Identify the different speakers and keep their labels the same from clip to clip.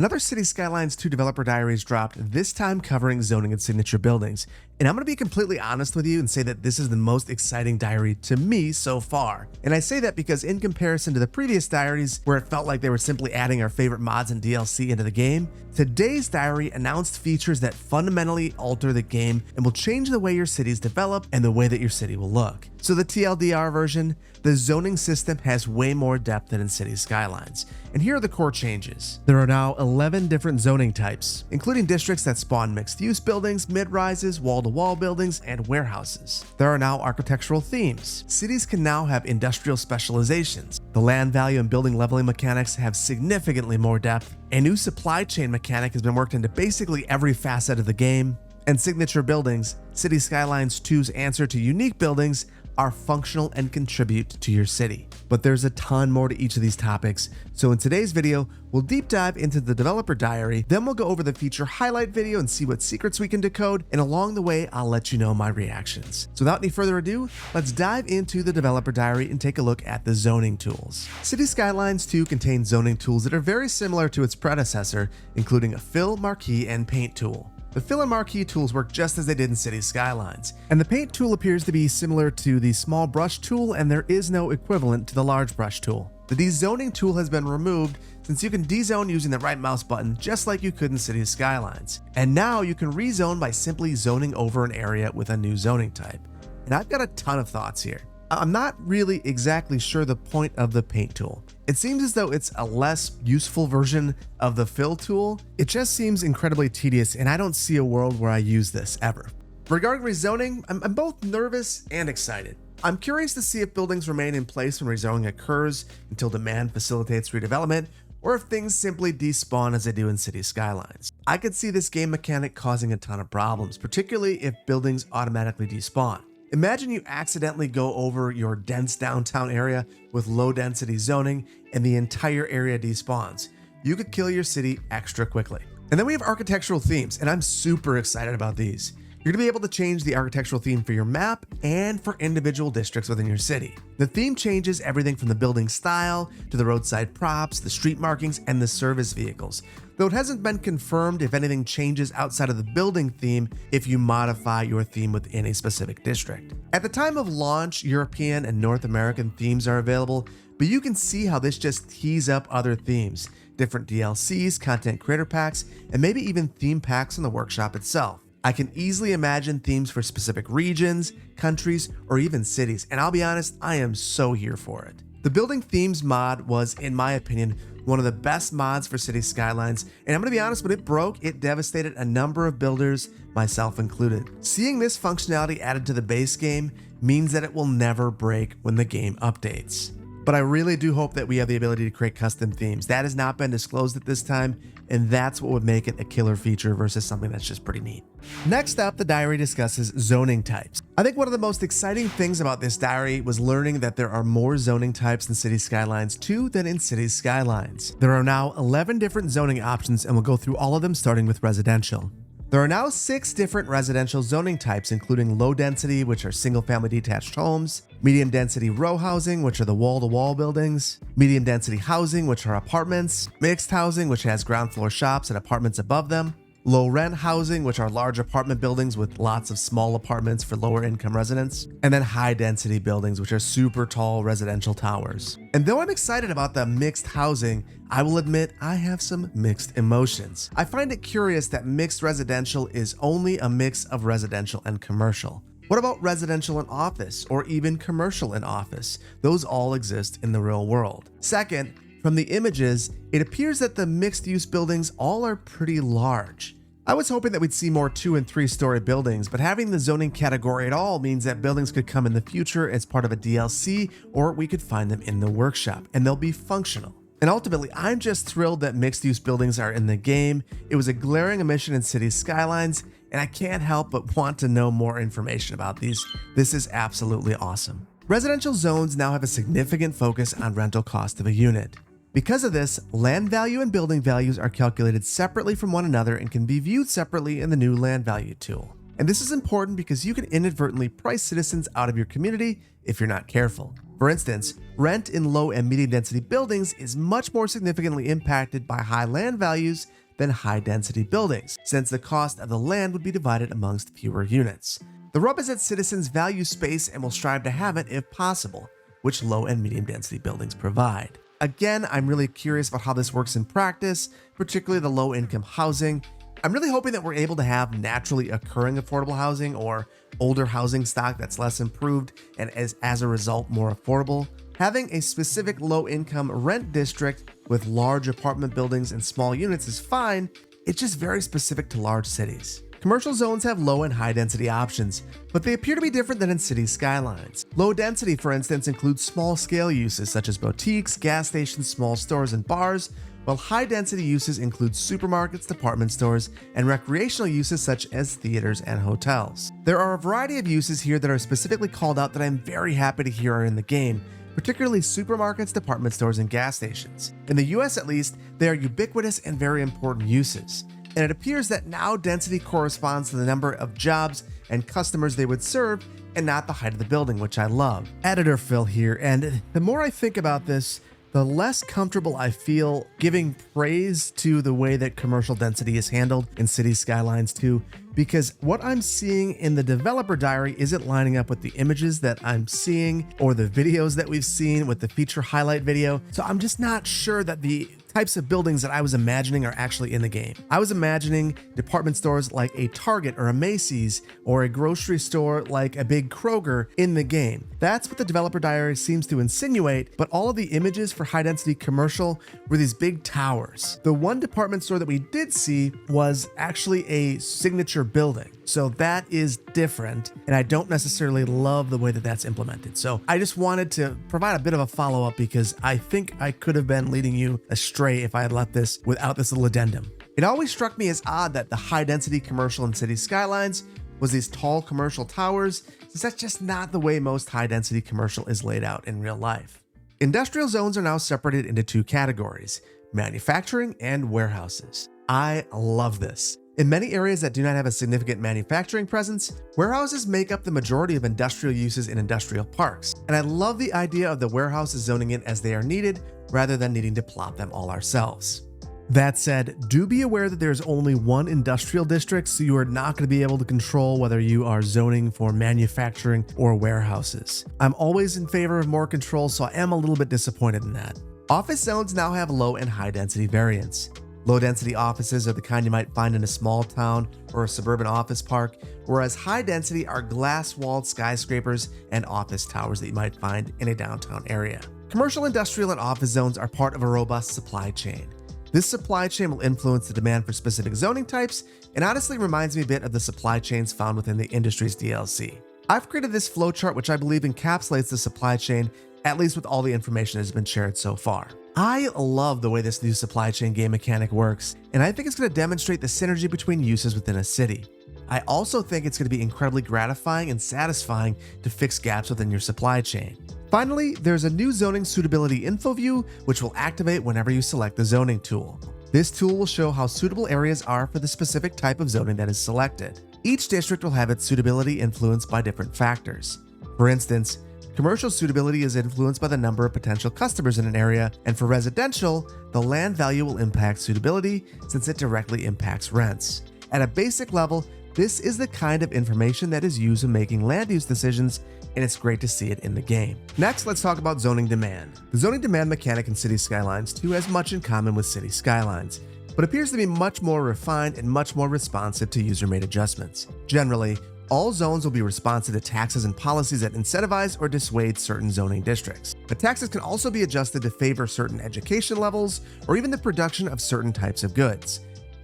Speaker 1: Another City Skylines 2 developer diaries dropped, this time covering zoning and signature buildings. And I'm going to be completely honest with you and say that this is the most exciting diary to me so far. And I say that because in comparison to the previous diaries, where it felt like they were simply adding our favorite mods and DLC into the game, today's diary announced features that fundamentally alter the game and will change the way your cities develop and the way that your city will look. So the TLDR version, the zoning system has way more depth than in City Skylines. And here are the core changes. There are now 11 different zoning types, including districts that spawn mixed-use buildings, mid-rises, wall-to-wall buildings, and warehouses. There are now architectural themes. Cities can now have industrial specializations. The land value and building leveling mechanics have significantly more depth. A new supply chain mechanic has been worked into basically every facet of the game. And signature buildings, City Skylines 2's answer to unique buildings, are functional and contribute to your city. But there's a ton more to each of these topics, so in today's video, we'll deep dive into the developer diary, then we'll go over the feature highlight video and see what secrets we can decode, and along the way, I'll let you know my reactions. So without any further ado, let's dive into the developer diary and take a look at the zoning tools. City Skylines 2 contains zoning tools that are very similar to its predecessor, including a fill, marquee, and paint tool. The fill and marquee tools work just as they did in City Skylines, and the paint tool appears to be similar to the small brush tool, and there is no equivalent to the large brush tool. The dezoning tool has been removed since you can dezone using the right mouse button just like you could in City Skylines. And now you can rezone by simply zoning over an area with a new zoning type. And I've got a ton of thoughts here. I'm not really exactly sure the point of the paint tool. It seems as though it's a less useful version of the fill tool. It just seems incredibly tedious, and I don't see a world where I use this ever. Regarding rezoning, I'm both nervous and excited. I'm curious to see if buildings remain in place when rezoning occurs until demand facilitates redevelopment, or if things simply despawn as they do in City Skylines. I could see this game mechanic causing a ton of problems, particularly if buildings automatically despawn. Imagine you accidentally go over your dense downtown area with low density zoning and the entire area despawns. You could kill your city extra quickly. And then we have architectural themes, and I'm super excited about these. You're gonna be able to change the architectural theme for your map and for individual districts within your city. The theme changes everything from the building style to the roadside props, the street markings, and the service vehicles. Though it hasn't been confirmed if anything changes outside of the building theme if you modify your theme within a specific district. At the time of launch, European and North American themes are available, but you can see how this just tees up other themes, different DLCs, content creator packs, and maybe even theme packs in the workshop itself. I can easily imagine themes for specific regions, countries, or even cities, and I'll be honest, I am so here for it. The Building Themes mod was, in my opinion, one of the best mods for City Skylines, and I'm gonna be honest, when it broke, it devastated a number of builders, myself included. Seeing this functionality added to the base game means that it will never break when the game updates. But I really do hope that we have the ability to create custom themes. That has not been disclosed at this time, and that's what would make it a killer feature versus something that's just pretty neat. Next up, the diary discusses zoning types. I think one of the most exciting things about this diary was learning that there are more zoning types in City Skylines 2 than in City Skylines. There are now 11 different zoning options, and we'll go through all of them starting with residential. There are now 6 different residential zoning types, including low density, which are single-family detached homes, medium density row housing, which are the wall-to-wall buildings, medium density housing, which are apartments, mixed housing, which has ground floor shops and apartments above them, low rent housing, which are large apartment buildings with lots of small apartments for lower income residents, and then high density buildings, which are super tall residential towers. And though I'm excited about the mixed housing, I will admit I have some mixed emotions. I find it curious that mixed residential is only a mix of residential and commercial. What about residential and office, or even commercial and office? Those all exist in the real world. Second, from the images, it appears that the mixed-use buildings all are pretty large. I was hoping that we'd see more 2- and 3-story buildings, but having the zoning category at all means that buildings could come in the future as part of a DLC, or we could find them in the workshop, and they'll be functional. And ultimately, I'm just thrilled that mixed-use buildings are in the game. It was a glaring omission in City Skylines, and I can't help but want to know more information about these. This is absolutely awesome. Residential zones now have a significant focus on rental cost of a unit. Because of this, land value and building values are calculated separately from one another and can be viewed separately in the new land value tool. And this is important because you can inadvertently price citizens out of your community if you're not careful. For instance, rent in low and medium density buildings is much more significantly impacted by high land values than high density buildings, since the cost of the land would be divided amongst fewer units. The rub is that citizens value space and will strive to have it if possible, which low and medium density buildings provide. Again, I'm really curious about how this works in practice, particularly the low income housing. I'm really hoping that we're able to have naturally occurring affordable housing or older housing stock that's less improved and is as a result more affordable. Having a specific low income rent district with large apartment buildings and small units is fine, it's just very specific to large cities. Commercial zones have low and high density options, but they appear to be different than in city skylines. Low density, for instance, includes small scale uses such as boutiques, gas stations, small stores, and bars, while high density uses include supermarkets, department stores, and recreational uses such as theaters and hotels. There are a variety of uses here that are specifically called out that I'm very happy to hear are in the game, particularly supermarkets, department stores, and gas stations. In the US at least, they are ubiquitous and very important uses. And it appears that now density corresponds to the number of jobs and customers they would serve and not the height of the building, which I love. Editor Phil here, and the more I think about this, the less comfortable I feel giving praise to the way that commercial density is handled in City Skylines 2, because what I'm seeing in the developer diary isn't lining up with the images that I'm seeing or the videos that we've seen with the feature highlight video. So I'm just not sure that the types of buildings that I was imagining are actually in the game. I was imagining department stores like a Target or a Macy's or a grocery store like a big Kroger in the game. That's what the developer diary seems to insinuate, but all of the images for high density commercial were these big towers. The one department store that we did see was actually a signature building. So that is different, and I don't necessarily love the way that that's implemented. So I just wanted to provide a bit of a follow-up because I think I could have been leading you astray if I had left this without this little addendum. It always struck me as odd that the high-density commercial in City Skylines was these tall commercial towers, since that's just not the way most high-density commercial is laid out in real life. Industrial zones are now separated into two categories: manufacturing and warehouses. I love this. In many areas that do not have a significant manufacturing presence, warehouses make up the majority of industrial uses in industrial parks. And I love the idea of the warehouses zoning in as they are needed, rather than needing to plot them all ourselves. That said, do be aware that there's only one industrial district, so you are not going to be able to control whether you are zoning for manufacturing or warehouses. I'm always in favor of more control, so I am a little bit disappointed in that. Office zones now have low and high density variants. Low-density offices are the kind you might find in a small town or a suburban office park, whereas high-density are glass-walled skyscrapers and office towers that you might find in a downtown area. Commercial, industrial, and office zones are part of a robust supply chain. This supply chain will influence the demand for specific zoning types, and honestly reminds me a bit of the supply chains found within the industry's DLC. I've created this flowchart which I believe encapsulates the supply chain, at least with all the information that has been shared so far. I love the way this new supply chain game mechanic works, and I think it's going to demonstrate the synergy between uses within a city. I also think it's going to be incredibly gratifying and satisfying to fix gaps within your supply chain. Finally, there's a new zoning suitability info view, which will activate whenever you select the zoning tool. This tool will show how suitable areas are for the specific type of zoning that is selected. Each district will have its suitability influenced by different factors. For instance, commercial suitability is influenced by the number of potential customers in an area, and for residential, the land value will impact suitability since it directly impacts rents. At a basic level, this is the kind of information that is used in making land use decisions, and it's great to see it in the game. Next, let's talk about zoning demand. The zoning demand mechanic in City Skylines 2 has much in common with City Skylines, but appears to be much more refined and much more responsive to user-made adjustments. Generally, all zones will be responsive to taxes and policies that incentivize or dissuade certain zoning districts. But taxes can also be adjusted to favor certain education levels or even the production of certain types of goods.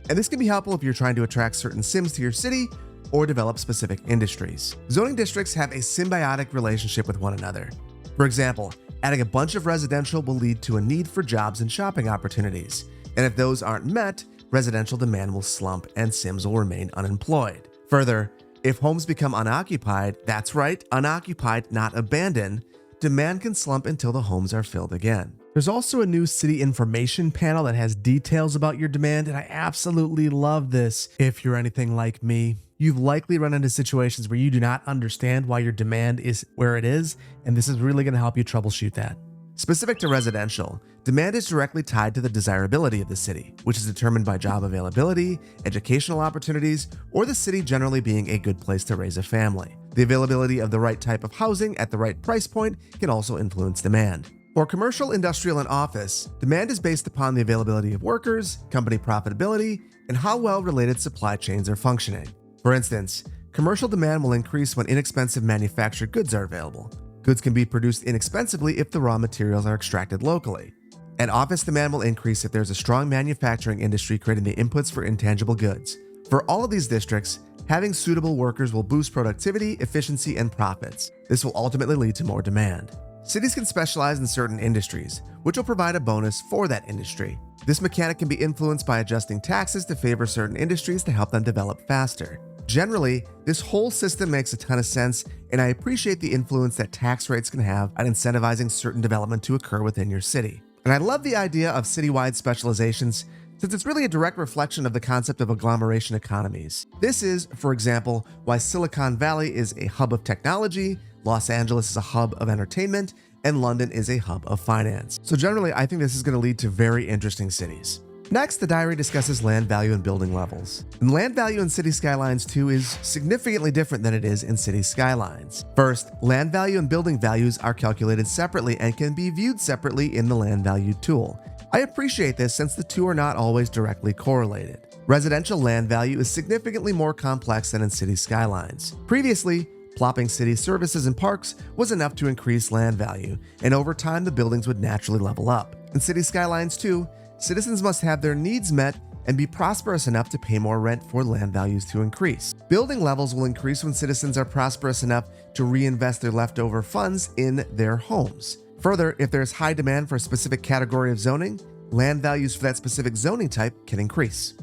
Speaker 1: And this can be helpful if you're trying to attract certain Sims to your city or develop specific industries. Zoning districts have a symbiotic relationship with one another. For example, adding a bunch of residential will lead to a need for jobs and shopping opportunities. And if those aren't met, residential demand will slump and Sims will remain unemployed. Further, if homes become unoccupied, that's right, unoccupied, not abandoned, demand can slump until the homes are filled again. There's also a new city information panel that has details about your demand, and I absolutely love this if you're anything like me. you've likely run into situations where you do not understand why your demand is where it is, and this is really going to help you troubleshoot that. Specific to residential, demand is directly tied to the desirability of the city, which is determined by job availability, educational opportunities, or the city generally being a good place to raise a family. The availability of the right type of housing at the right price point can also influence demand. For commercial, industrial, and office, demand is based upon the availability of workers, company profitability, and how well related supply chains are functioning. For instance, commercial demand will increase when inexpensive manufactured goods are available. Goods can be produced inexpensively if the raw materials are extracted locally. And office demand will increase if there's a strong manufacturing industry creating the inputs for intangible goods. For all of these districts, having suitable workers will boost productivity, efficiency, and profits. This will ultimately lead to more demand. Cities can specialize in certain industries, which will provide a bonus for that industry. This mechanic can be influenced by adjusting taxes to favor certain industries to help them develop faster. Generally, this whole system makes a ton of sense, and I appreciate the influence that tax rates can have on incentivizing certain development to occur within your city. And I love the idea of citywide specializations, since it's really a direct reflection of the concept of agglomeration economies. This is, for example, why Silicon Valley is a hub of technology, Los Angeles is a hub of entertainment, and London is a hub of finance. So generally, I think this is going to lead to very interesting cities. Next, the diary discusses land value and building levels. And land value in City Skylines 2 is significantly different than it is in City Skylines. First, land value and building values are calculated separately and can be viewed separately in the land value tool. I appreciate this since the two are not always directly correlated. Residential land value is significantly more complex than in City Skylines. Previously, plopping city services and parks was enough to increase land value, and over time the buildings would naturally level up. In City Skylines 2, citizens must have their needs met and be prosperous enough to pay more rent for land values to increase. Building levels will increase when citizens are prosperous enough to reinvest their leftover funds in their homes. Further, if there's high demand for a specific category of zoning, land values for that specific zoning type can increase.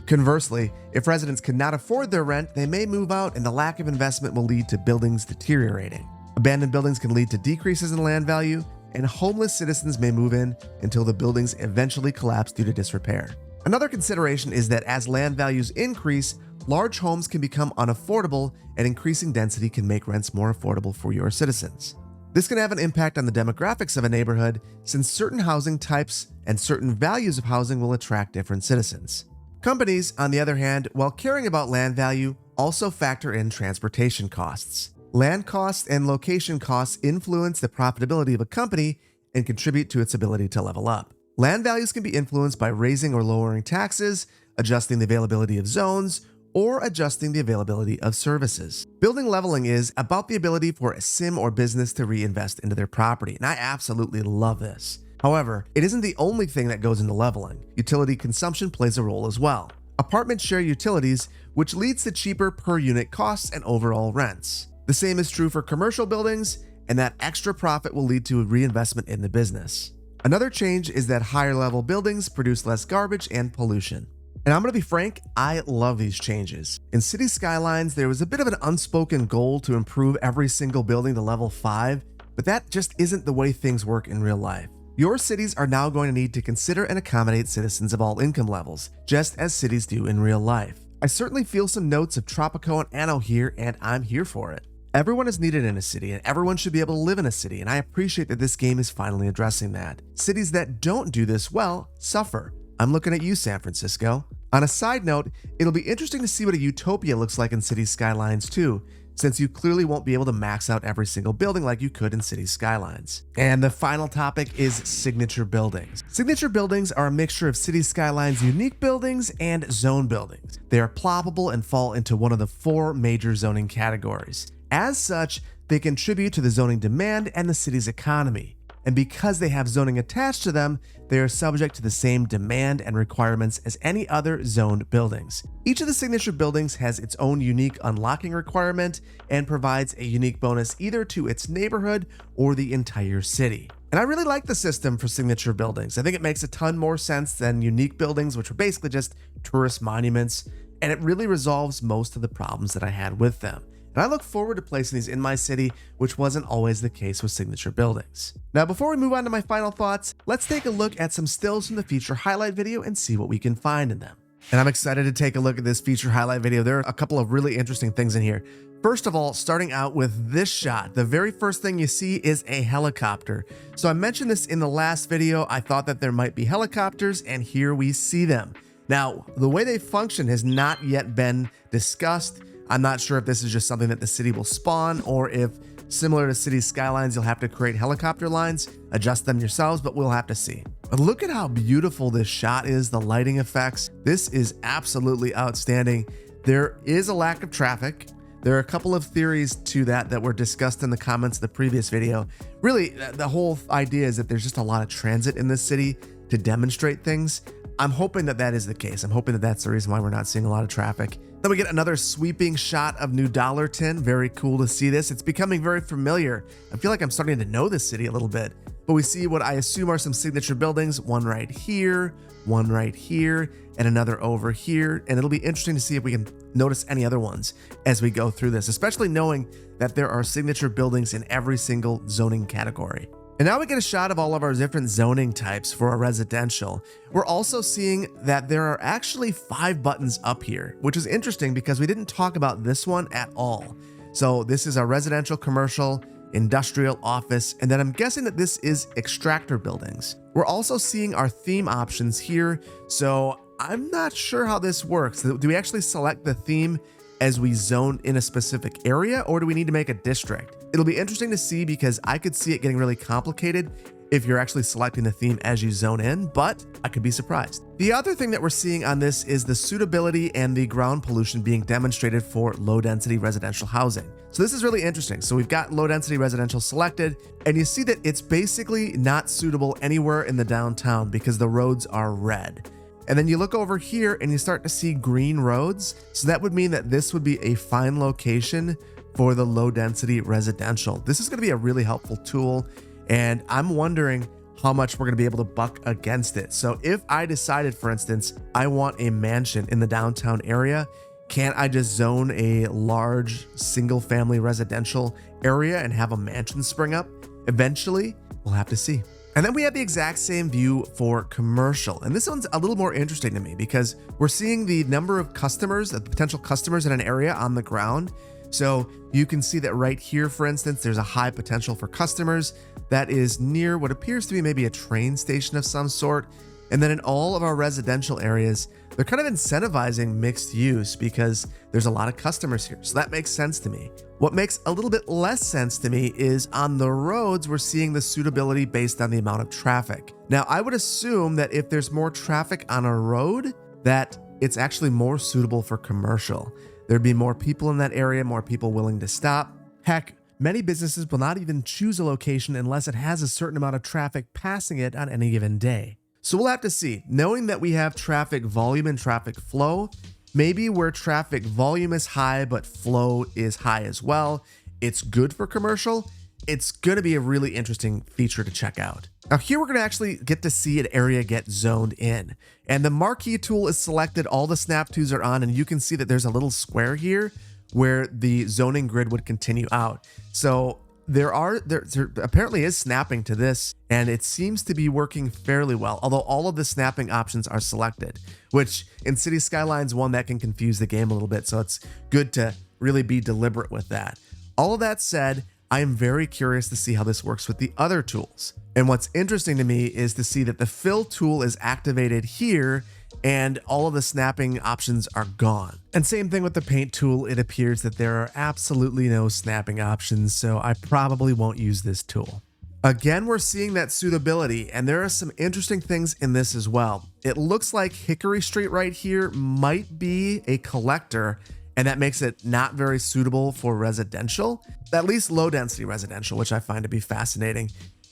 Speaker 1: Conversely, if residents cannot afford their rent, they may move out, and the lack of investment will lead to buildings deteriorating. Abandoned buildings can lead to decreases in land value, and homeless citizens may move in until the buildings eventually collapse due to disrepair. Another consideration is that as land values increase, large homes can become unaffordable, and increasing density can make rents more affordable for your citizens. This can have an impact on the demographics of a neighborhood, since certain housing types and certain values of housing will attract different citizens. Companies, on the other hand, while caring about land value, also factor in transportation costs. Land costs and location costs influence the profitability of a company and contribute to its ability to level up. Land values can be influenced by raising or lowering taxes, adjusting the availability of zones, or adjusting the availability of services. Building leveling is about the ability for a sim or business to reinvest into their property, and I absolutely love this. However, it isn't the only thing that goes into leveling. Utility consumption plays a role as well. Apartments share utilities, which leads to cheaper per unit costs and overall rents. The same is true for commercial buildings, and that extra profit will lead to a reinvestment in the business. Another change is that higher level buildings produce less garbage and pollution. And I'm going to be frank, I love these changes. In City Skylines, there was a bit of an unspoken goal to improve every single building to level 5, but that just isn't the way things work in real life. Your cities are now going to need to consider and accommodate citizens of all income levels, just as cities do in real life. I certainly feel some notes of Tropico and Anno here, and I'm here for it. Everyone is needed in a city, and everyone should be able to live in a city, and I appreciate that this game is finally addressing that. Cities that don't do this well suffer. I'm looking at you, San Francisco. On a side note, it'll be interesting to see what a utopia looks like in City Skylines 2, since you clearly won't be able to max out every single building like you could in City Skylines. And the final topic is signature buildings. Signature buildings are a mixture of City Skylines' unique buildings and zone buildings. They are ploppable and fall into one of the 4 major zoning categories. As such, they contribute to the zoning demand and the city's economy. And because they have zoning attached to them, they are subject to the same demand and requirements as any other zoned buildings. Each of the signature buildings has its own unique unlocking requirement and provides a unique bonus either to its neighborhood or the entire city. And I really like the system for signature buildings. I think it makes a ton more sense than unique buildings, which are basically just tourist monuments, and it really resolves most of the problems that I had with them. And I look forward to placing these in my city, which wasn't always the case with signature buildings. Now, before we move on to my final thoughts, let's take a look at some stills from the feature highlight video and see what we can find in them. And I'm excited to take a look at this feature highlight video. There are a couple of really interesting things in here. First of all, starting out with this shot, the very first thing you see is a helicopter. So I mentioned this in the last video. I thought that there might be helicopters, and here we see them. Now, the way they function has not yet been discussed. I'm not sure if this is just something that the city will spawn, or if, similar to City Skylines, you'll have to create helicopter lines, adjust them yourselves, but we'll have to see. But look at how beautiful this shot is, the lighting effects. This is absolutely outstanding. There is a lack of traffic. There are a couple of theories to that were discussed in the comments of the previous video. Really, the whole idea is that there's just a lot of transit in this city to demonstrate things. I'm hoping that that is the case. I'm hoping that that's the reason why we're not seeing a lot of traffic. Then we get another sweeping shot of New Dollar Tin. Very cool to see this. It's becoming very familiar. I feel like I'm starting to know this city a little bit. But we see what I assume are some signature buildings, one right here, and another over here. And it'll be interesting to see if we can notice any other ones as we go through this, especially knowing that there are signature buildings in every single zoning category. And now we get a shot of all of our different zoning types for a residential. We're also seeing that there are actually 5 buttons up here, which is interesting because we didn't talk about this one at all. So this is our residential, commercial, industrial, office, and then I'm guessing that this is extractor buildings. We're also seeing our theme options here. So I'm not sure how this works. Do we actually select the theme as we zone in a specific area, or do we need to make a district? It'll be interesting to see because I could see it getting really complicated if you're actually selecting the theme as you zone in, but I could be surprised. The other thing that we're seeing on this is the suitability and the ground pollution being demonstrated for low density residential housing. So this is really interesting. So we've got low density residential selected, and you see that it's basically not suitable anywhere in the downtown because the roads are red. And then you look over here and you start to see green roads. So that would mean that this would be a fine location for the low density residential. This is going to be a really helpful tool, and I'm wondering how much we're going to be able to buck against it. So if I decided, for instance, I want a mansion in the downtown area, can't I just zone a large single family residential area and have a mansion spring up? Eventually, we'll have to see. And then we have the exact same view for commercial. And this one's a little more interesting to me because we're seeing the number of customers, the potential customers in an area on the ground. So you can see that right here, for instance, there's a high potential for customers that is near what appears to be maybe a train station of some sort. And then in all of our residential areas, they're kind of incentivizing mixed use because there's a lot of customers here. So that makes sense to me. What makes a little bit less sense to me is on the roads, we're seeing the suitability based on the amount of traffic. Now, I would assume that if there's more traffic on a road, that it's actually more suitable for commercial. There'd be more people in that area, more people willing to stop. Heck, many businesses will not even choose a location unless it has a certain amount of traffic passing it on any given day. So we'll have to see. Knowing that we have traffic volume and traffic flow, maybe where traffic volume is high but flow is high as well, it's good for commercial. It's going to be a really interesting feature to check out. Now here we're going to actually get to see an area get zoned in. And the marquee tool is selected, all the snap twos are on, and you can see that there's a little square here where the zoning grid would continue out. So there apparently is snapping to this, and it seems to be working fairly well, although all of the snapping options are selected, which in City Skylines 1, that can confuse the game a little bit. So it's good to really be deliberate with that. All of that said, I am very curious to see how this works with the other tools. And what's interesting to me is to see that the fill tool is activated here and all of the snapping options are gone. And same thing with the paint tool. It appears that there are absolutely no snapping options, so I probably won't use this tool. Again, we're seeing that suitability, and there are some interesting things in this as well. It looks like Hickory Street right here might be a collector, and that makes it not very suitable for residential, at least low density residential, which I find to be fascinating.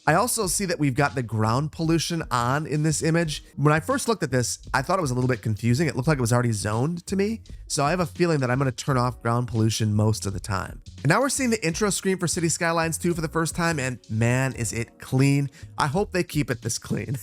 Speaker 1: I also see that we've got the ground pollution on in this image. When I first looked at this, I thought it was a little bit confusing. It looked like it was already zoned to me. So I have a feeling that I'm going to turn off ground pollution most of the time. And now we're seeing the intro screen for City Skylines 2 for the first time, and man, is it clean. I hope they keep it this clean.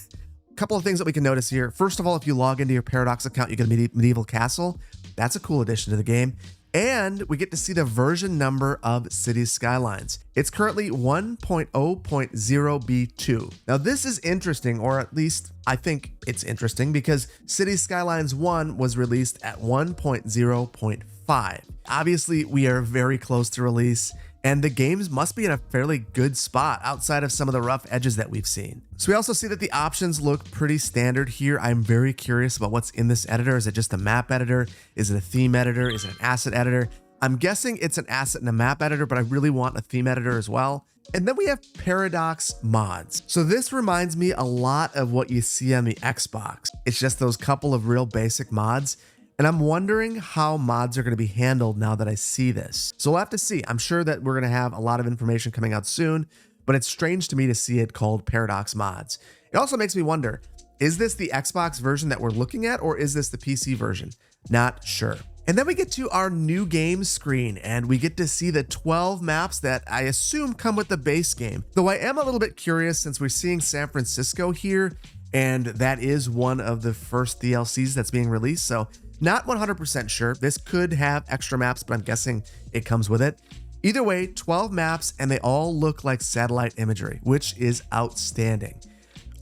Speaker 1: A couple of things that we can notice here. First of all, if you log into your Paradox account, you get a medieval castle. That's a cool addition to the game. And we get to see the version number of Cities Skylines. It's currently 1.0.0b2. Now this is interesting, or at least I think it's interesting, because Cities Skylines 1 was released at 1.0.5. Obviously, we are very close to release, and the games must be in a fairly good spot outside of some of the rough edges that we've seen. So we also see that the options look pretty standard here. I'm very curious about what's in this editor. Is it just a map editor? Is it a theme editor? Is it an asset editor? I'm guessing it's an asset and a map editor, but I really want a theme editor as well. And then we have Paradox mods. So this reminds me a lot of what you see on the Xbox. It's just those couple of real basic mods. And I'm wondering how mods are going to be handled now that I see this. So we'll have to see. I'm sure that we're going to have a lot of information coming out soon, but it's strange to me to see it called Paradox mods. It also makes me wonder, is this the Xbox version that we're looking at, or is this the PC version? Not sure. And then we get to our new game screen, and we get to see the 12 maps that I assume come with the base game. Though I am a little bit curious, since we're seeing San Francisco here, and that is one of the first DLCs that's being released. So not 100% sure. This could have extra maps, but I'm guessing it comes with it. Either way, 12 maps, and they all look like satellite imagery, which is outstanding.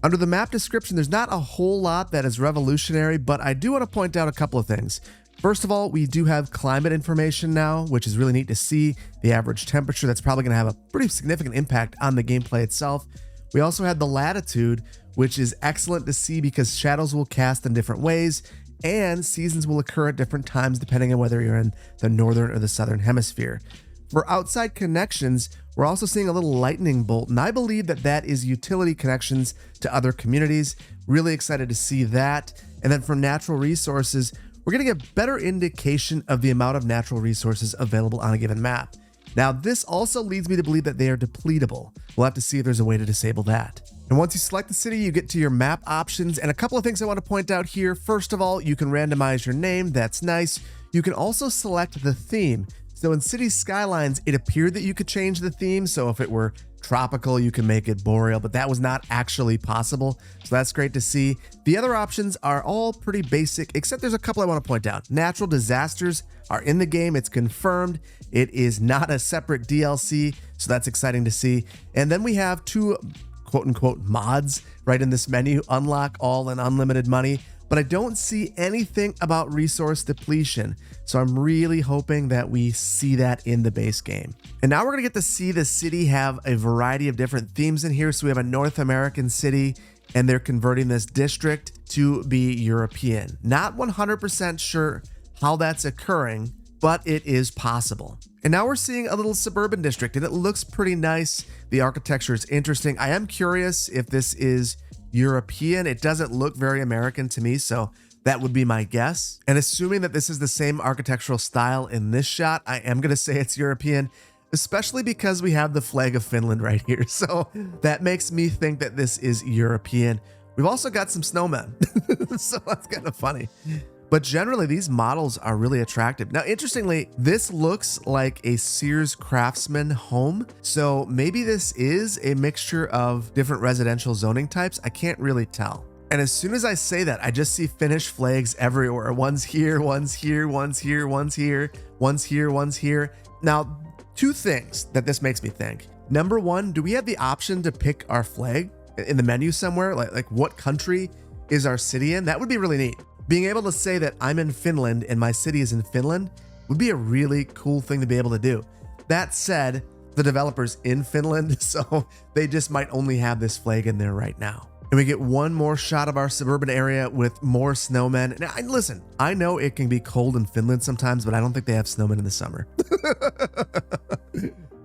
Speaker 1: Under the map description, there's not a whole lot that is revolutionary, but I do want to point out a couple of things. First of all, we do have climate information now, which is really neat to see. The average temperature, that's probably going to have a pretty significant impact on the gameplay itself. We also had the latitude, which is excellent to see because shadows will cast in different ways, and seasons will occur at different times depending on whether you're in the northern or the southern hemisphere. For outside connections, we're also seeing a little lightning bolt, and I believe that that is utility connections to other communities. Really excited to see that. And then for natural resources, we're getting a better indication of the amount of natural resources available on a given map. Now, this also leads me to believe that they are depletable. We'll have to see if there's a way to disable that. And once you select the city, you get to your map options, and a couple of things I want to point out here. First of all, you can randomize your name. That's nice. You can also select the theme. So in Cities Skylines, it appeared that you could change the theme. So if it were tropical, you can make it boreal, but that was not actually possible. So that's great to see. The other options are all pretty basic, except there's a couple I want to point out. Natural disasters are in the game. It's confirmed. It is not a separate DLC, so that's exciting to see. And then we have two quote-unquote mods right in this menu, unlock all and unlimited money, but I don't see anything about resource depletion. So I'm really hoping that we see that in the base game. And now we're gonna get to see the city have a variety of different themes in here. So we have a North American city, and they're converting this district to be European. Not 100% sure how that's occurring, but it is possible. And now we're seeing a little suburban district, and it looks pretty nice. The architecture is interesting. I am curious if this is European. It doesn't look very American to me, so that would be my guess. And assuming that this is the same architectural style in this shot, I am going to say it's European, especially because we have the flag of Finland right here. So that makes me think that this is European. We've also got some snowmen, so that's kind of funny. But generally, these models are really attractive. Now, interestingly, this looks like a Sears Craftsman home. So maybe this is a mixture of different residential zoning types. I can't really tell. And as soon as I say that, I just see Finnish flags everywhere. One's here, one's here, one's here, one's here, one's here, one's here. Now, two things that this makes me think. Number one, do we have the option to pick our flag in the menu somewhere? Like what country is our city in? That would be really neat. Being able to say that I'm in Finland and my city is in Finland would be a really cool thing to be able to do. That said, the developer's in Finland, so they just might only have this flag in there right now. And we get one more shot of our suburban area with more snowmen. Now, listen, I know it can be cold in Finland sometimes, but I don't think they have snowmen in the summer.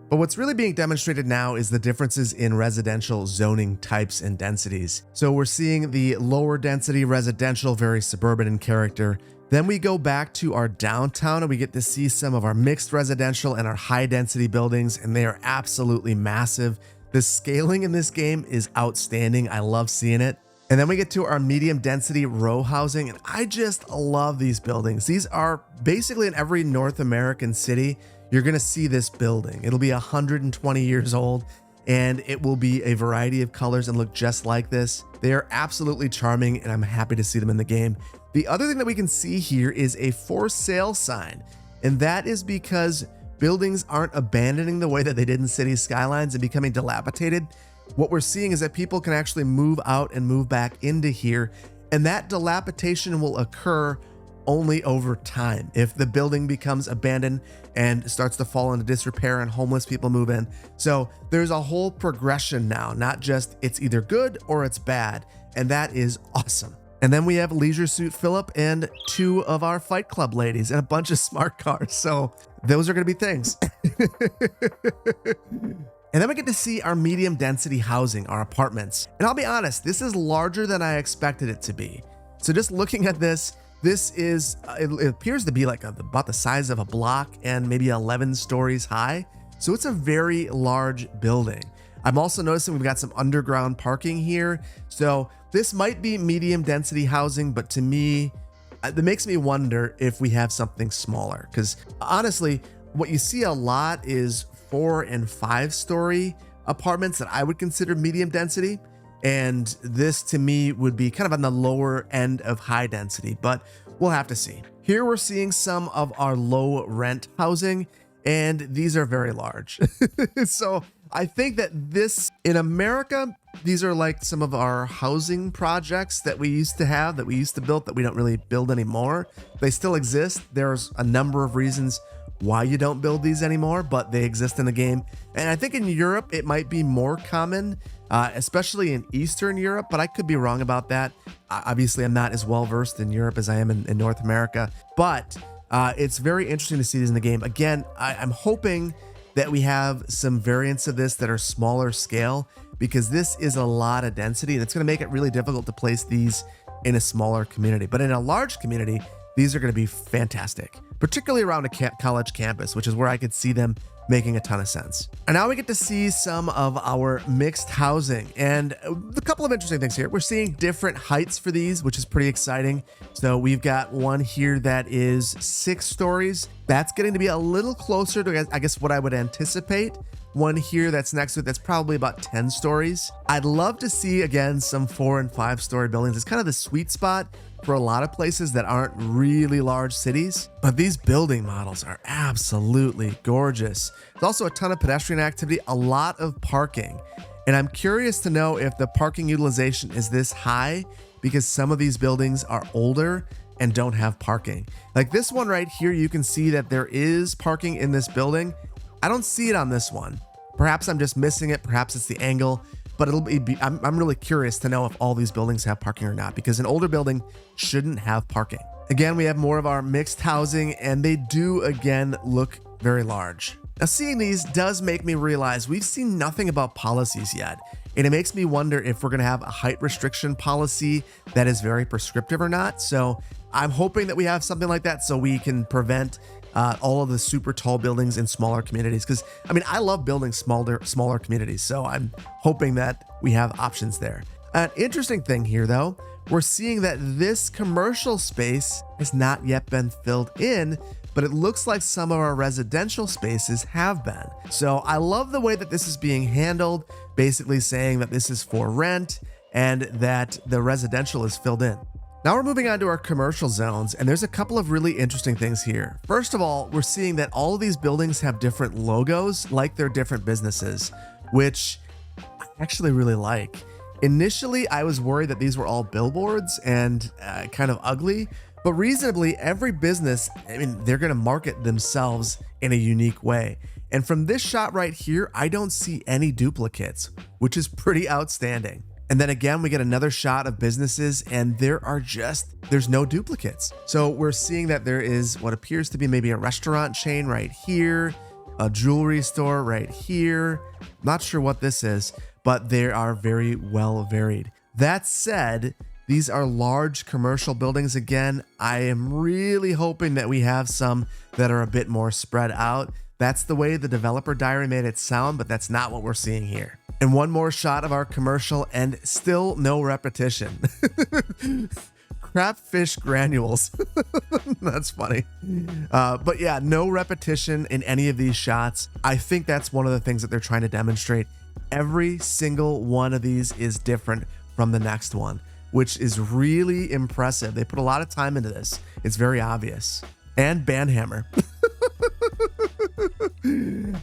Speaker 1: But what's really being demonstrated now is the differences in residential zoning types and densities. So we're seeing the lower density residential, very suburban in character. Then we go back to our downtown and we get to see some of our mixed residential and our high density buildings, and they are absolutely massive. The scaling in this game is outstanding. I love seeing it. And then we get to our medium density row housing, and I just love these buildings. These are basically in every North American city. You're going to see this building. It'll be 120 years old, and it will be a variety of colors and look just like this. They are absolutely charming, and I'm happy to see them in the game. The other thing that we can see here is a for sale sign. And that is because buildings aren't abandoning the way that they did in City Skylines and becoming dilapidated. What we're seeing is that people can actually move out and move back into here, and that dilapidation will occur only over time. If the building becomes abandoned and starts to fall into disrepair and homeless people move in. So there's a whole progression now, not just it's either good or it's bad. And that is awesome. And then we have Leisure Suit Philip and 2 of our Fight Club ladies and a bunch of smart cars. So those are going to be things. And then we get to see our medium density housing, our apartments. And I'll be honest, this is larger than I expected it to be. So just looking at this is, it appears to be like about the size of a block and maybe 11 stories high. So it's a very large building. I'm also noticing we've got some underground parking here. So this might be medium density housing, but to me, that makes me wonder if we have something smaller. Because honestly, what you see a lot is 4 and 5 story apartments that I would consider medium density. And this to me would be kind of on the lower end of high density, but we'll have to see. Here we're seeing some of our low rent housing, and these are very large. So I think that this in America, these are like some of our housing projects that we used to have, that we used to build, that we don't really build anymore. They still exist. There's a number of reasons why you don't build these anymore, but they exist in the game. And I think in Europe, it might be more common, especially in Eastern Europe, but I could be wrong about that. Obviously, I'm not as well versed in Europe as I am in North America, but it's very interesting to see these in the game. Again, I'm hoping that we have some variants of this that are smaller scale, because this is a lot of density and it's going to make it really difficult to place these in a smaller community. But in a large community, these are going to be fantastic, particularly around a college campus, which is where I could see them making a ton of sense. And now we get to see some of our mixed housing, and a couple of interesting things here. We're seeing different heights for these, which is pretty exciting. So we've got one here that is 6 stories. That's getting to be a little closer to, I guess, what I would anticipate. One here that's next to it that's probably about 10 stories. I'd love to see, again, some 4 and 5 story buildings. It's kind of the sweet spot for a lot of places that aren't really large cities, but these building models are absolutely gorgeous. There's also a ton of pedestrian activity, a lot of parking. And I'm curious to know if the parking utilization is this high because some of these buildings are older and don't have parking. Like this one right here, you can see that there is parking in this building. I don't see it on this one. Perhaps I'm just missing it. Perhaps it's the angle. But I'm really curious to know if all these buildings have parking or not, because an older building shouldn't have parking. Again, we have more of our mixed housing, and they do again look very large. Now, seeing these does make me realize we've seen nothing about policies yet. And it makes me wonder if we're going to have a height restriction policy that is very prescriptive or not. So I'm hoping that we have something like that so we can prevent all of the super tall buildings in smaller communities. Because I mean, I love building smaller communities. So I'm hoping that we have options there. An interesting thing here, though, we're seeing that this commercial space has not yet been filled in, but it looks like some of our residential spaces have been. So I love the way that this is being handled, basically saying that this is for rent and that the residential is filled in. Now we're moving on to our commercial zones, and there's a couple of really interesting things here. First of all, we're seeing that all of these buildings have different logos, like they're different businesses, which I actually really like. Initially, I was worried that these were all billboards and kind of ugly, but reasonably, every business, I mean, they're going to market themselves in a unique way. And from this shot right here, I don't see any duplicates, which is pretty outstanding. And then again, we get another shot of businesses and there's no duplicates. So we're seeing that there is what appears to be maybe a restaurant chain right here, a jewelry store right here. Not sure what this is, but they are very well varied. That said, these are large commercial buildings. Again, I am really hoping that we have some that are a bit more spread out. That's the way the developer diary made it sound, but that's not what we're seeing here. And one more shot of our commercial and still no repetition. Crap fish granules. That's funny. But yeah, no repetition in any of these shots. I think that's one of the things that they're trying to demonstrate. Every single one of these is different from the next one, which is really impressive. They put a lot of time into this. It's very obvious. And Bandhammer.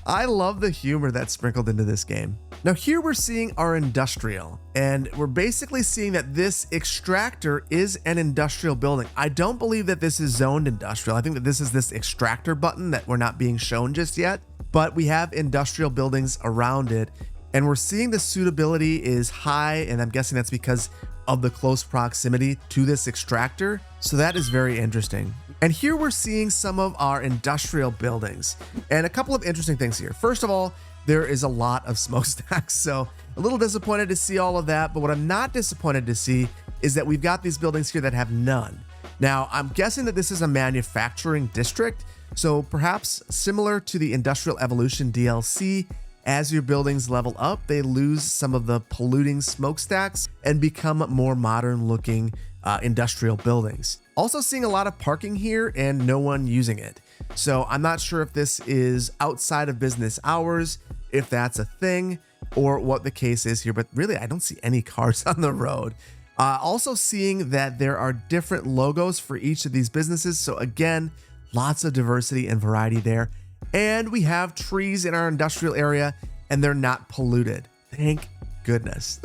Speaker 1: I love the humor that's sprinkled into this game. Now here we're seeing our industrial, and we're basically seeing that this extractor is an industrial building. I don't believe that this is zoned industrial. I think that this is this extractor button that we're not being shown just yet, but we have industrial buildings around it, and we're seeing the suitability is high, and I'm guessing that's because of the close proximity to this extractor. So that is very interesting. And here we're seeing some of our industrial buildings and a couple of interesting things here. First of all, there is a lot of smokestacks. So a little disappointed to see all of that. But what I'm not disappointed to see is that we've got these buildings here that have none. Now, I'm guessing that this is a manufacturing district. So perhaps similar to the Industrial Evolution DLC, as your buildings level up, they lose some of the polluting smokestacks and become more modern looking industrial buildings. Also seeing a lot of parking here and no one using it. So I'm not sure if this is outside of business hours, if that's a thing, or what the case is here, but really I don't see any cars on the road. Also seeing that there are different logos for each of these businesses. So again, lots of diversity and variety there. And we have trees in our industrial area and they're not polluted. Thank goodness.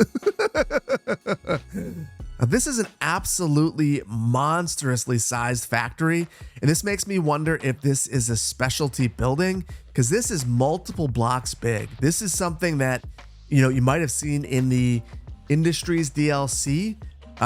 Speaker 1: Now, this is an absolutely monstrously sized factory, and this makes me wonder if this is a specialty building, because this is multiple blocks big. This is something that, you might have seen in the Industries DLC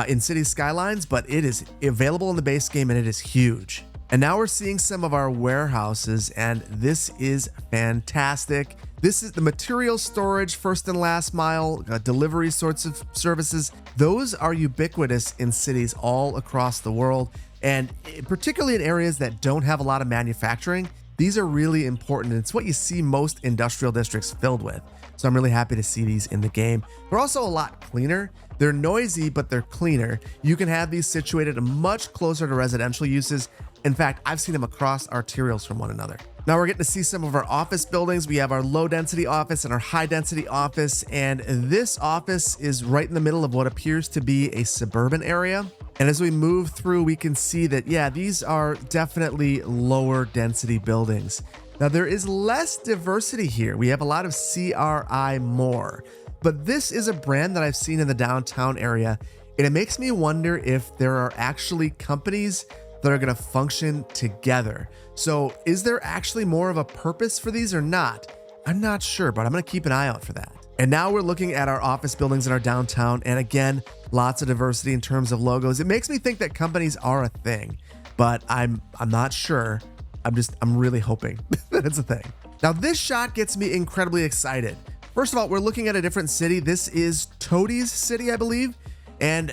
Speaker 1: in City Skylines, but it is available in the base game and it is huge. And now we're seeing some of our warehouses, and this is fantastic. This is the material storage, first and last mile, delivery sorts of services. Those are ubiquitous in cities all across the world, and particularly in areas that don't have a lot of manufacturing. These are really important. It's what you see most industrial districts filled with. So I'm really happy to see these in the game. They're also a lot cleaner. They're noisy, but they're cleaner. You can have these situated much closer to residential uses. In fact, I've seen them across arterials from one another. Now we're getting to see some of our office buildings. We have our low density office and our high density office. And this office is right in the middle of what appears to be a suburban area. And as we move through, we can see that, yeah, these are definitely lower density buildings. Now there is less diversity here. We have a lot of CRI more, but this is a brand that I've seen in the downtown area. And it makes me wonder if there are actually companies that are going to function together. So is there actually more of a purpose for these or not? I'm not sure, but I'm going to keep an eye out for that. And now we're looking at our office buildings in our downtown. And again, lots of diversity in terms of logos. It makes me think that companies are a thing, but I'm not sure. I'm really hoping that it's a thing. Now this shot gets me incredibly excited. First of all, we're looking at a different city. This is Toadie's city, I believe. And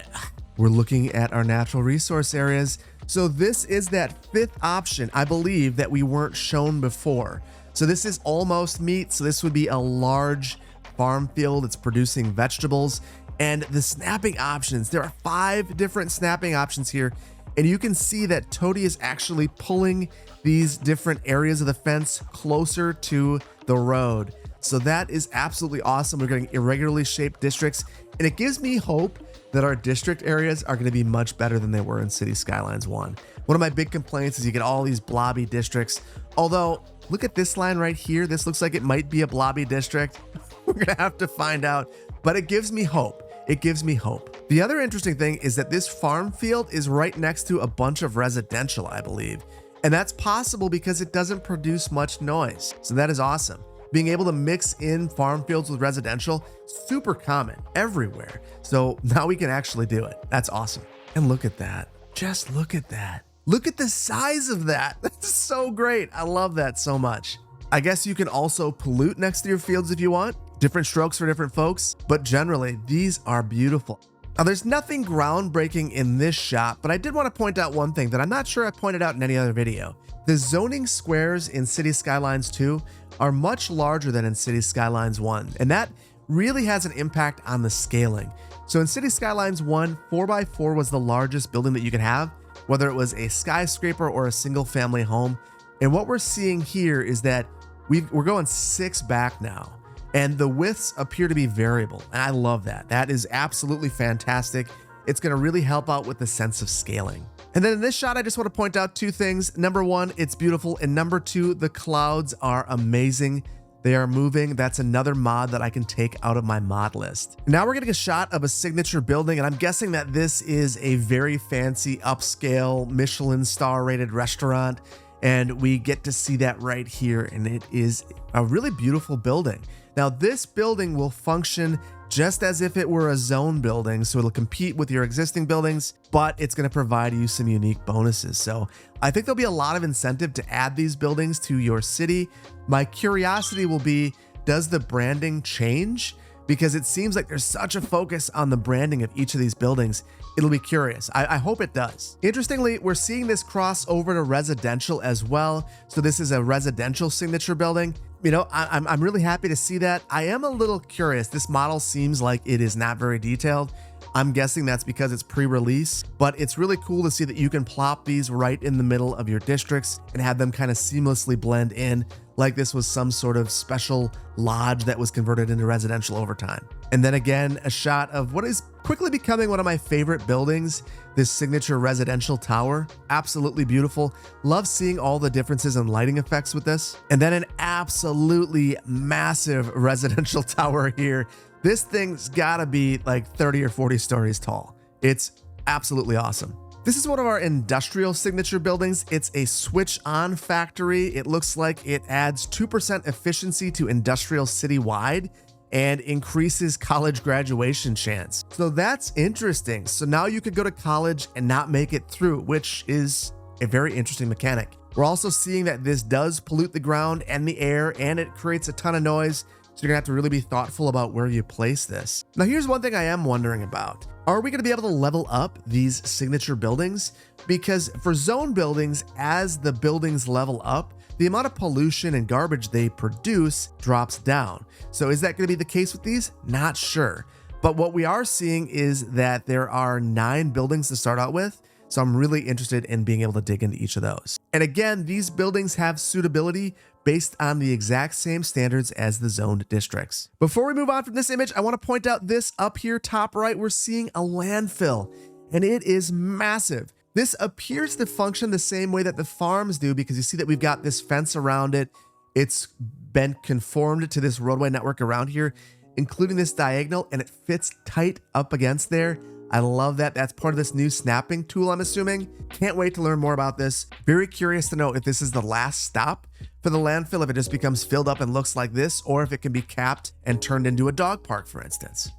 Speaker 1: we're looking at our natural resource areas. So this is that fifth option, I believe, that we weren't shown before. So this is almost meat. So this would be a large farm field. It's producing vegetables. And the snapping options, there are 5 different snapping options here. And you can see that Toadie is actually pulling these different areas of the fence closer to the road. So that is absolutely awesome. We're getting irregularly shaped districts, and it gives me hope that our district areas are going to be much better than they were in City Skylines 1. One of my big complaints is you get all these blobby districts. Although, look at this line right here. This looks like it might be a blobby district. We're going to have to find out, but it gives me hope. It gives me hope. The other interesting thing is that this farm field is right next to a bunch of residential, I believe. And that's possible because it doesn't produce much noise. So that is awesome. Being able to mix in farm fields with residential, super common everywhere. So now we can actually do it. That's awesome. And look at that. Just look at that. Look at the size of that. That's so great. I love that so much. I guess you can also pollute next to your fields if you want. Different strokes for different folks, but generally these are beautiful. Now there's nothing groundbreaking in this shot, but I did want to point out one thing that I'm not sure I pointed out in any other video. The zoning squares in City Skylines 2 are much larger than in City Skylines 1, and that really has an impact on the scaling. So in City Skylines 1, 4x4 was the largest building that you could have, whether it was a skyscraper or a single family home. And what we're seeing here is that we're going 6 back now. And the widths appear to be variable, and I love that. That is absolutely fantastic. It's going to really help out with the sense of scaling. And then in this shot, I just want to point out two things. Number one, it's beautiful. And number two, the clouds are amazing. They are moving. That's another mod that I can take out of my mod list. Now we're getting a shot of a signature building, and I'm guessing that this is a very fancy, upscale, Michelin star rated restaurant. And we get to see that right here. And it is a really beautiful building. Now this building will function just as if it were a zone building. So it'll compete with your existing buildings, but it's going to provide you some unique bonuses. So I think there'll be a lot of incentive to add these buildings to your city. My curiosity will be, does the branding change? Because it seems like there's such a focus on the branding of each of these buildings. It'll be curious. I hope it does. Interestingly, we're seeing this cross over to residential as well. So this is a residential signature building. You know, I'm really happy to see that. I am a little curious. This model seems like it is not very detailed. I'm guessing that's because it's pre-release, but it's really cool to see that you can plop these right in the middle of your districts and have them kind of seamlessly blend in like this was some sort of special lodge that was converted into residential over time. And then again, a shot of what is quickly becoming one of my favorite buildings, this signature residential tower. Absolutely beautiful. Love seeing all the differences in lighting effects with this. And then an absolutely massive residential tower here. This thing's gotta be like 30 or 40 stories tall. It's absolutely awesome. This is one of our industrial signature buildings. It's a switch on factory. It looks like it adds 2% efficiency to industrial citywide and increases college graduation chance. So that's interesting. So now you could go to college and not make it through, which is a very interesting mechanic. We're also seeing that this does pollute the ground and the air, and it creates a ton of noise. So you're gonna have to really be thoughtful about where you place this. Now here's one thing I am wondering about. Are we gonna be able to level up these signature buildings? Because for zone buildings, as the buildings level up, the amount of pollution and garbage they produce drops down. So is that gonna be the case with these? Not sure. But what we are seeing is that there are 9 buildings to start out with. So I'm really interested in being able to dig into each of those. And again, these buildings have suitability based on the exact same standards as the zoned districts. Before we move on from this image, I want to point out this up here top right, we're seeing a landfill, and it is massive. This appears to function the same way that the farms do, because you see that we've got this fence around it. It's been conformed to this roadway network around here, including this diagonal, and it fits tight up against there. I love that. That's part of this new snapping tool, I'm assuming. Can't wait to learn more about this. Very curious to know if this is the last stop for the landfill, if it just becomes filled up and looks like this, or if it can be capped and turned into a dog park, for instance.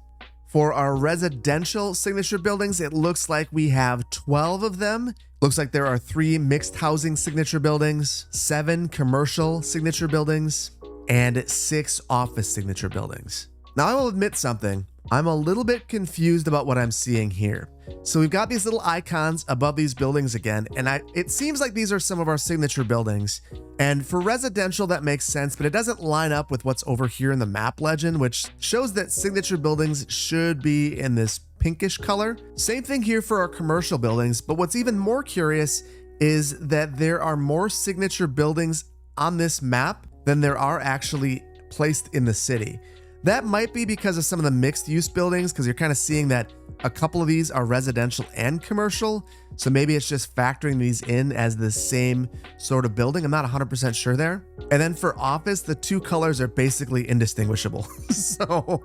Speaker 1: For our residential signature buildings, it looks like we have 12 of them. Looks like there are 3 mixed housing signature buildings, 7 commercial signature buildings, and 6 office signature buildings. Now I will admit something. I'm a little bit confused about what I'm seeing here. So we've got these little icons above these buildings again, and it seems like these are some of our signature buildings. And for residential, that makes sense, but it doesn't line up with what's over here in the map legend, which shows that signature buildings should be in this pinkish color. Same thing here for our commercial buildings, but what's even more curious is that there are more signature buildings on this map than there are actually placed in the city. That might be because of some of the mixed use buildings, because you're kind of seeing that a couple of these are residential and commercial. So maybe it's just factoring these in as the same sort of building. I'm not 100% sure there. And then for office, the 2 colors are basically indistinguishable. So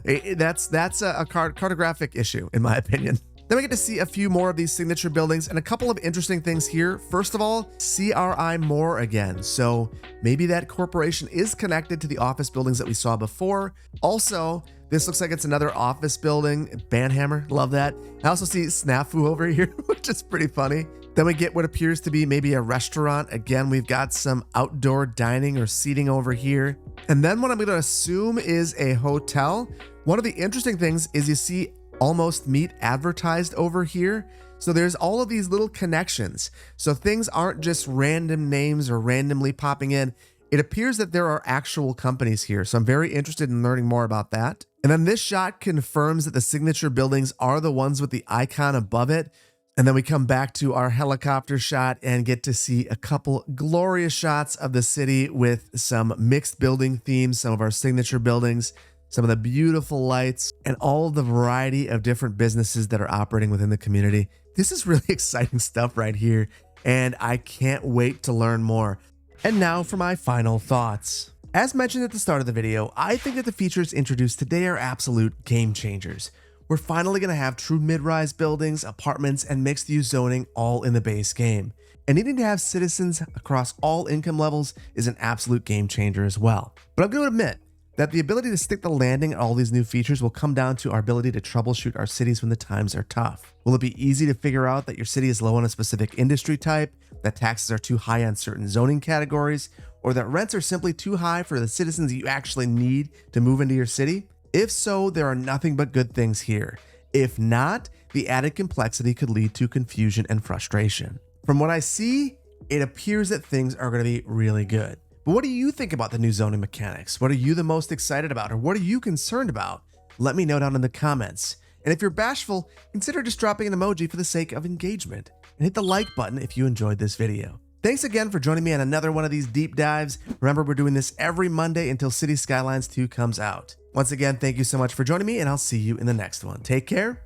Speaker 1: that's a cartographic issue, in my opinion. Then we get to see a few more of these signature buildings and a couple of interesting things here. First of all, CRI More again. So maybe that corporation is connected to the office buildings that we saw before. Also, this looks like it's another office building. Banhammer, love that. I also see Snafu over here, which is pretty funny. Then we get what appears to be maybe a restaurant. Again, we've got some outdoor dining or seating over here. And then what I'm going to assume is a hotel. One of the interesting things is you see Almost Meat advertised over here. So there's all of these little connections. So things aren't just random names or randomly popping in. It appears that there are actual companies here. So I'm very interested in learning more about that. And then this shot confirms that the signature buildings are the ones with the icon above it. And then we come back to our helicopter shot and get to see a couple glorious shots of the city with some mixed building themes, some of our signature buildings. some of the beautiful lights, and all of the variety of different businesses that are operating within the community. This is really exciting stuff right here, and I can't wait to learn more. And now for my final thoughts. As mentioned at the start of the video, I think that the features introduced today are absolute game changers. We're finally going to have true mid-rise buildings, apartments, and mixed-use zoning all in the base game. And needing to have citizens across all income levels is an absolute game changer as well. But I'm going to admit that the ability to stick the landing at all these new features will come down to our ability to troubleshoot our cities when the times are tough. Will it be easy to figure out that your city is low on a specific industry type, that taxes are too high on certain zoning categories, or that rents are simply too high for the citizens you actually need to move into your city? If so, there are nothing but good things here. If not, the added complexity could lead to confusion and frustration. From what I see, it appears that things are going to be really good. But what do you think about the new zoning mechanics? What are you the most excited about, or what are you concerned about? Let me know down in the comments. And if you're bashful, consider just dropping an emoji for the sake of engagement. And hit the like button if you enjoyed this video. Thanks again for joining me on another one of these deep dives. Remember, we're doing this every Monday until City Skylines 2 comes out. Once again, thank you so much for joining me, and I'll see you in the next one. Take care.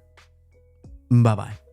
Speaker 1: Bye-bye.